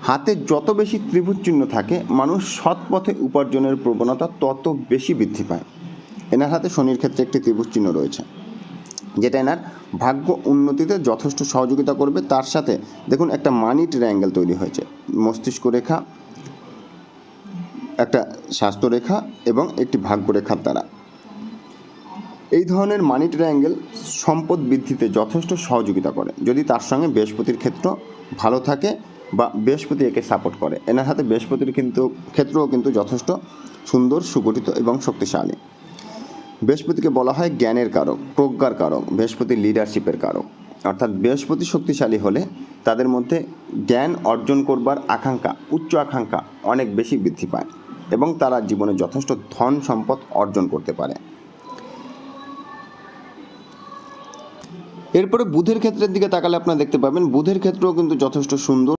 হাতে যত বেশি ত্রিভুজ চিহ্ন থাকে মানুষ সৎ পথে উপার্জনের প্রবণতা তত বেশি বৃদ্ধি পায়। এনার হাতে শনির ক্ষেত্রে একটি ত্রিভুজ চিহ্ন রয়েছে, যেটা এনার ভাগ্য উন্নতিতে যথেষ্ট সহযোগিতা করবে। তার সাথে দেখুন একটা মানি ট্রায়াঙ্গেল তৈরি হয়েছে, মস্তিষ্ক রেখা, একটা স্বাস্থ্য রেখা এবং একটি ভাগ্য রেখার দ্বারা। এই ধরনের মানি ট্রায়াঙ্গেল সম্পদ বৃদ্ধিতে যথেষ্ট সহযোগিতা করে যদি তার সঙ্গে বৃহস্পতির ক্ষেত্র ভালো থাকে বা বৃহস্পতি একে সাপোর্ট করে। এনার হাতে বৃহস্পতির ক্ষেত্রও কিন্তু যথেষ্ট সুন্দর, সুগঠিত এবং শক্তিশালী। বৃহস্পতিকে বলা হয় জ্ঞানের কারক, প্রজ্ঞার কারক, বৃহস্পতি লিডারশিপের কারক। অর্থাৎ বৃহস্পতি শক্তিশালী হলে তাদের মধ্যে জ্ঞান অর্জন করবার আকাঙ্ক্ষা, উচ্চ আকাঙ্ক্ষা অনেক বেশি বৃদ্ধি পায় এবং তারা জীবনে যথেষ্ট ধন সম্পদ অর্জন করতে পারে। এরপরে বুধের ক্ষেত্রের দিকে তাকালে আপনারা দেখতে পাবেন বুধের ক্ষেত্রেও কিন্তু যথেষ্ট সুন্দর।